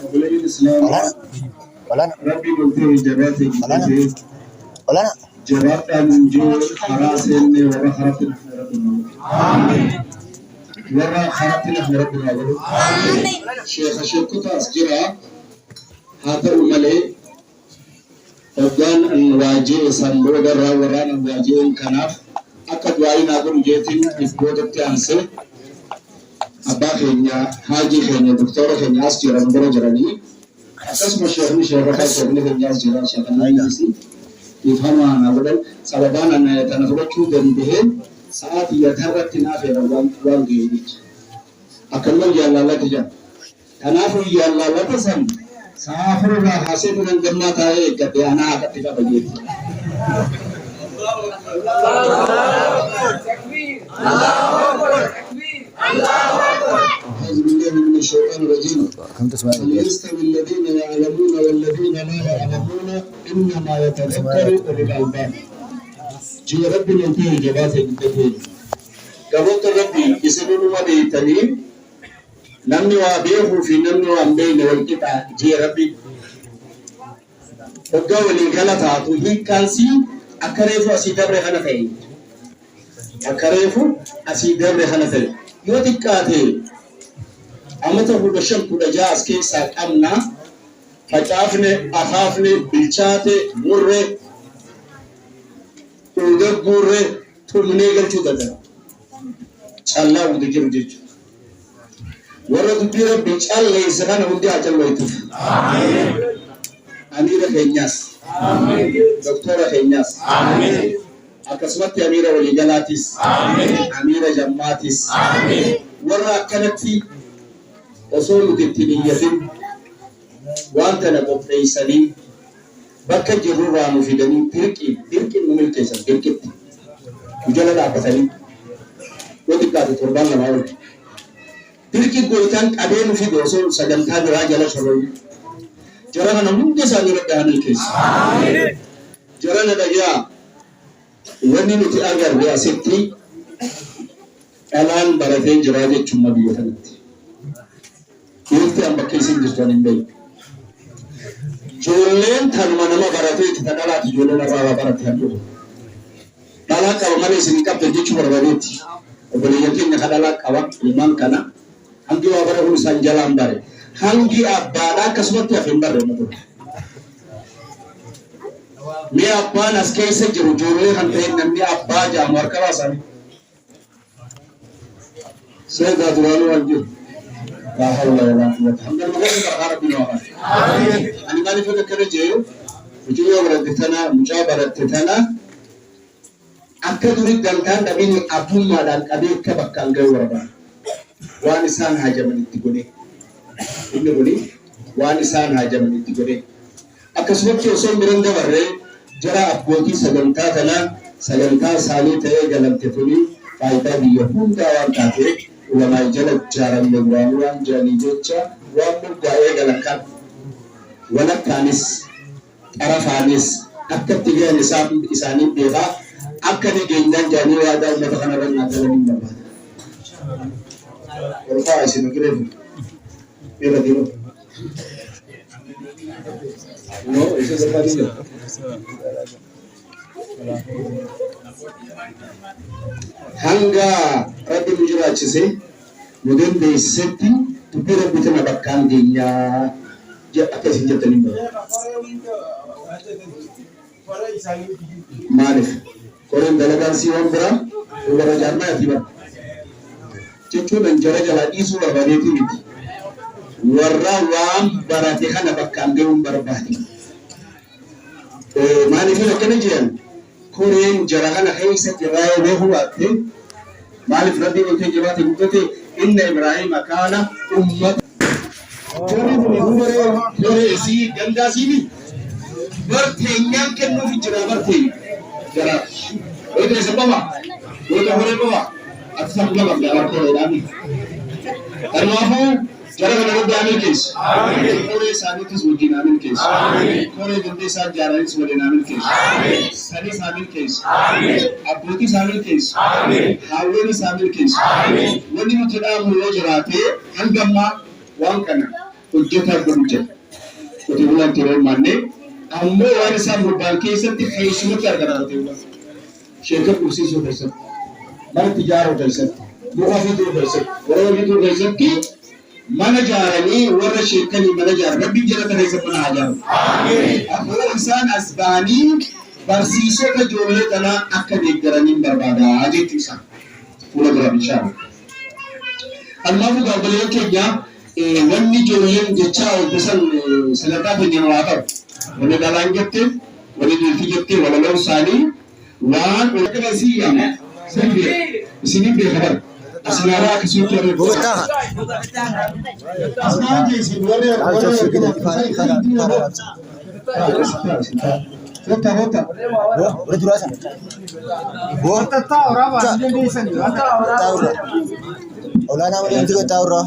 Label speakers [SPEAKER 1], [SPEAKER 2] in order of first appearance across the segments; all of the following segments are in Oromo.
[SPEAKER 1] وبلغ الإسلام
[SPEAKER 2] ولا
[SPEAKER 1] ربي قلته جباتي
[SPEAKER 2] ولا
[SPEAKER 1] جبات من جور حراسين ورا خرطنا آمين ورا خرطنا ربنا آمين شيخ شيخ أسجرا هذا الملئ وقال الواجب سنبود الراوران الواجب كناف أكد وعين أقول جيتين إفقود التانسي أبا خينيا حاجي خينيا دكتور خينيا أسجرا مبرا جراني أساس مشاهدني شهرها شهرني خينيا أسجرا شهرنا يسي يفهموا أنا أقول سببان أن يتنفرد شو دنبهن ساعات يتهرب تنافر وان جيديك أكمل يالله لا تجان تنافر يالله لا تسم سافر لا حسب من جنة هاي كتيانا كتيجا بجيت أعوذ بالله من الشيطان الرجيم يستوي الذين يعلمون والذين لا يعلمون إنما يتذكر أولو الألباب جي ربي ننتهي جبات الدين قبضت ربي يسمون ما بيتنين namni waa beeku fi namni waa beekne wal qixa jee rabbi hoggaa waliin kana taatu hiikkaansi akka reefu asii dabre kana ta'e akka reefu asii dabre kana ta'e yoo xiqqaate amata 15 as keessaa qabna facaafne afaafne bilchaate murre udagguurre tumnee galchuu danda'u callaa wanta jiru jechuudha. ورد بيرب بيجعل ليس كان ودي أجل ويتوف آمين أمير خينياس آمين دكتور خينياس آمين أكسمت أمير وليجلاتيس آمين أمير جماتيس آمين ورا كانت في أصول التنية وأنت نبض ليسني بك جرورا مفيدني تركي نمل كيسا تركي وجلال أبثني ودكات تربان لما Dirki goitan abenu fi doso sagantaa biraa jala shoroyi jara kana hunda isaanii raddaanil keessa amin jara na dhagaa wanni nuti agarre asitti dhalaan baratee jira jechuun biyya kanatti yerti an bakka isin jirtan hin beeku ijoolleen tanuma nama baratee itti dhalaati ijoolleen irraa baratee hin jiru dhalaa qaba malee isin qabdan jechuu barbaadeetti obboleeyyan keenya ka dhalaa qaba ilmaan kana hangi wabara kun sanjalan bare hangi abada kasmatti afin bare mutu mi abban askay se jiru jore han tay namni abba jamar kala sani sayda duranu anjir la hawla wala quwwata illa billah rabbina wa amin ani mali fa kare jeyo ujiyo baratana mujabaratana akka duri dantan dabini abumma dan kabe ka bakkan ga warba waan isaan hajaman itti godhe inni godhe waan isaan hajaman itti godhe akkasumatti osoo miran dabarree jara abbootii sagantaa kana sagantaa isaanii ta'ee galamte tuni faayidaa biyya hundaa waan taate ulamaa jala jaaramne waan jiranii jecha waan murgaa'ee galankan walakkaanis xarafaanis akkatti ga'an isaanii beekaa akka nageenyaan jaanii waadaa uummata kanarra naatalanii barbaada. ورفع سينو كريم يلا دينو نو إيش هذا دينو هنگا ربي مجرا چسي مدن بيسيتي تبير بيتنا بكان دنيا جاء أكاسي جتني مالف كورن دلقان سيوان برا وبرا جارنا يتيبا jechuun jara jala dhiisuu barbaadeeti miti warra waan barate kana bakkaan ga'uun barbaade maaliif akkana jiran koreen jara kana keessa jiraa yoo hubatte maaliif rabbi wajjin jiraate guddate inna ibrahima kaana ummata jarri kun hore isii gandaasiini barteenyaan kennuuf jira bartee jara wayita isa qaba wayita hore qaba أكثر لغة في أركان الإسلام. المعفو جرى من رب عامل كيس. كوري سانيتس ودين عامل كيس. كوري بندي سان جارانيس ودين عامل كيس. سانيس عامل كيس. أبوتي عامل كيس. حاولي عامل كيس. ودي متدام هو جراته هنجمع وان كنا hojjetaa godhu jedha. Qotee bulaan yeroo mannee ammoo waan isaan bobba'an keessatti keessumatti argata qotee bulaan. Sheekka qubsiisuu keessatti, mana ijaaruu keessatti, muka fituu keessatti, warra fituu keessatti mana ijaaranii warra sheekkanii mana ijaaran rabbiin jala kana isa mana ijaaru. Ammoo isaan as ba'anii barsiisota ijoollee kanaa akka deeggaraniin barbaadaa jechuun isaa fuula dura bishaan. Almaafu gaafaleewwan keenya wanni ijoolleen jechaa hojjetan sadarkaa keenya waa qabu. Wani dhalaan jettee, wani duulti jettee, walaloon isaanii waan walqaba isii yaama. Isiniin beekaman. Asinaraa akkasumas warra
[SPEAKER 2] Bogotaa.
[SPEAKER 1] Asnaan jeesin warra Rota.
[SPEAKER 2] Udah jelasan.
[SPEAKER 3] Wanta tahu rawa, dia bisa ni. Wanta
[SPEAKER 2] Tahu dah. Olah nama dia juga tahu dah.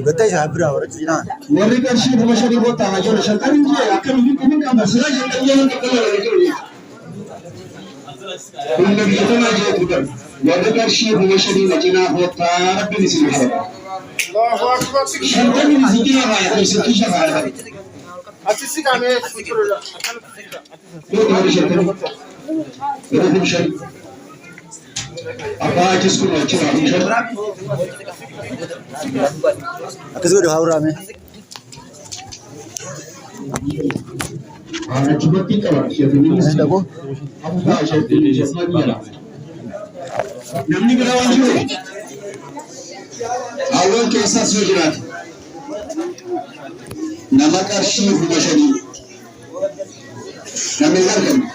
[SPEAKER 2] Betul sih habra orang Cina.
[SPEAKER 1] warri qarshii kuma shanii bootaa haa jiru shantan hin jee akka biyyi kun hin qaba sila shantan jedhan qaqqala wala jiru hunda biyya tanaa jeetu gar warri qarshii kuma shanii na cinaa bootaa rabbiin isin qaba
[SPEAKER 3] Allahu Akbar.
[SPEAKER 1] shantan isin cinaa baay'ata isin kisha baay'ata
[SPEAKER 3] Asisi kami futur.
[SPEAKER 1] yoo ta'u shantan yeroo kun shan abbaa ajis kun wajjin haa kun shan
[SPEAKER 2] Aku sudah tahu ramai.
[SPEAKER 1] achumatti qaba sheekonni
[SPEAKER 2] Ada aku.
[SPEAKER 1] abbaa sheekonni sheekonni jala namni biraa waan jiru hawwan keessaas yoo jiraate nama qarshii kuma shanii namni hin argamne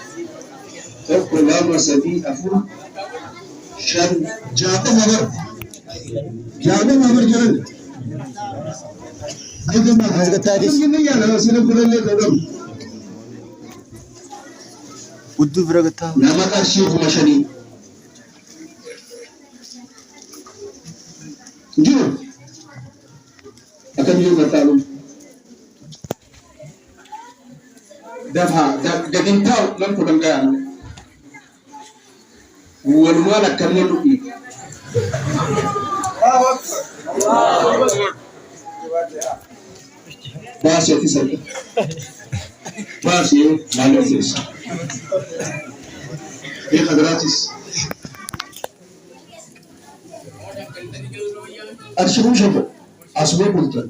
[SPEAKER 1] tokko lama sadii afur shan jaatama bar jiran
[SPEAKER 2] Udah berapa tahun?
[SPEAKER 1] nama qarshii kuma shanii jiru akkam jiru gartaalu gadin taa'u nan kudhan gaya walumaan akkanuma dhufi baasii ati sarka baasii maallaq keessa beeka biraatis arshibuu shafa asubee bultan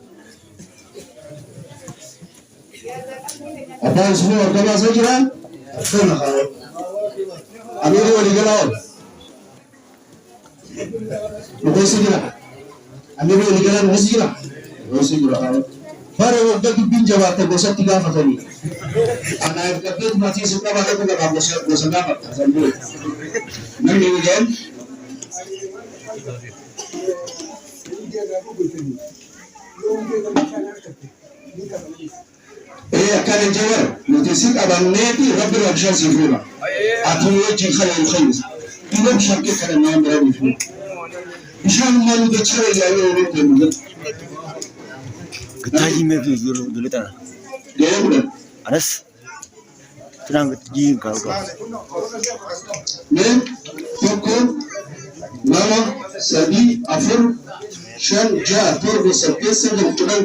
[SPEAKER 1] abbaan ismoo argamaa isa jiraa akkana haa amirii walii galaa ol dhugeessi jira amirii walii galaa dhugeessi jira dhugeessi jira haa bara waggaa dubbiin jabaatte gosatti gaafatanii ana ergabeet maatii isin qabaate kun qabaa gosa gaafata sanbuu namni wajaan akkana jawar nuti si qabanneeti rabbi rabshan si fuula ati wajjin kana hin khayis ina bishaan kee kana naan bira ni fuula bishaan malu dachara yaayoo walitti hin mul'atu
[SPEAKER 2] Kita ini dulu tanah.
[SPEAKER 1] gaya bulan
[SPEAKER 2] Anas. Tenang kejing kau.
[SPEAKER 1] men tokko lama sadii afur shan ja'a torba saddeet sagal kudhan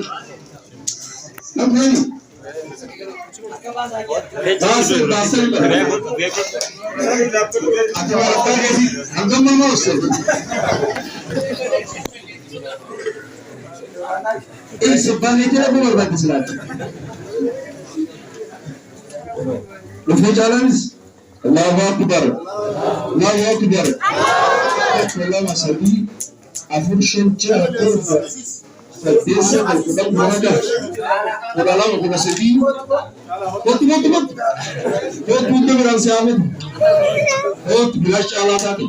[SPEAKER 1] namni baasii baasii ati waraqaa keesi hangam nama uste sebbaan itira ko barbaachisalaati dhufuu caalaanis Allahu Akbar Allahu Akbar lama sadii afur shan ja'a torba saddeet sagal kudhan kudha lama kudha sadii Kotu hunda biraan si haamatu kotu bilaash caalaa taate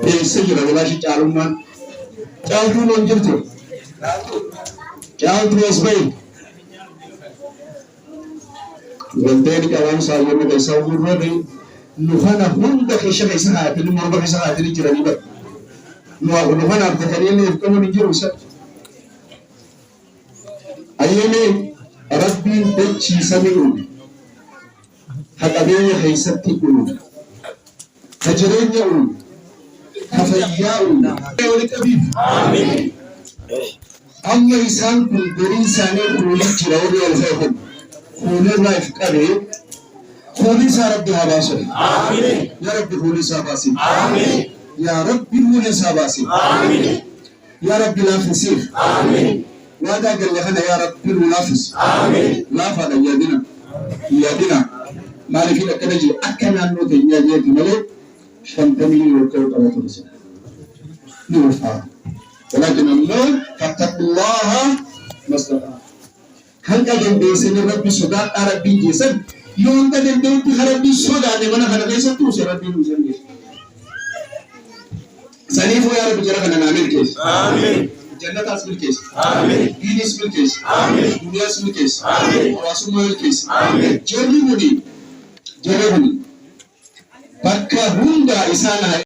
[SPEAKER 1] deebisee jira bilaashi caalummaan caaltuun hin jirtu caaltuu as bahi wantoonni qabaan saawwanni keessaa gurrate nu kana hunda keessa keessa haatanii morma keessa haatanii jiranii bara nu kana abdatanii inni ifkamuun hin jiru isa ayyamee rabbiin dachiisanii uume ha qabeenya keessatti uume ha jireenya uume ha fayyaa uume wali qabiif أما إنسان كل برين ساني كل جراودي الفهم كل لايف كذي كل سارب بهاباسه آمين يا رب كل ساباسي آمين يا رب كل ساباسي آمين يا رب لا فسير آمين وهذا قال لنا يا رب كل نافس آمين لا فدا يدنا مالك لك نجي أكن أنو تنيا جيت ملك شنتمي وكل طلعت رسالة نوفا ولكن النور فاتقوا الله ما استطعتم هل كان بيسن ربي سودا ربي جسد يوم كان بينتي ربي سودا نمنا هذا ليس توسي ربي نوزني سنيفو يا رب جرنا نعمل كيس آمين جنة أسمل كيس آمين دين أسمل كيس آمين دنيا أسمل كيس آمين ورسول كيس آمين جربوني بكا هوندا إسانا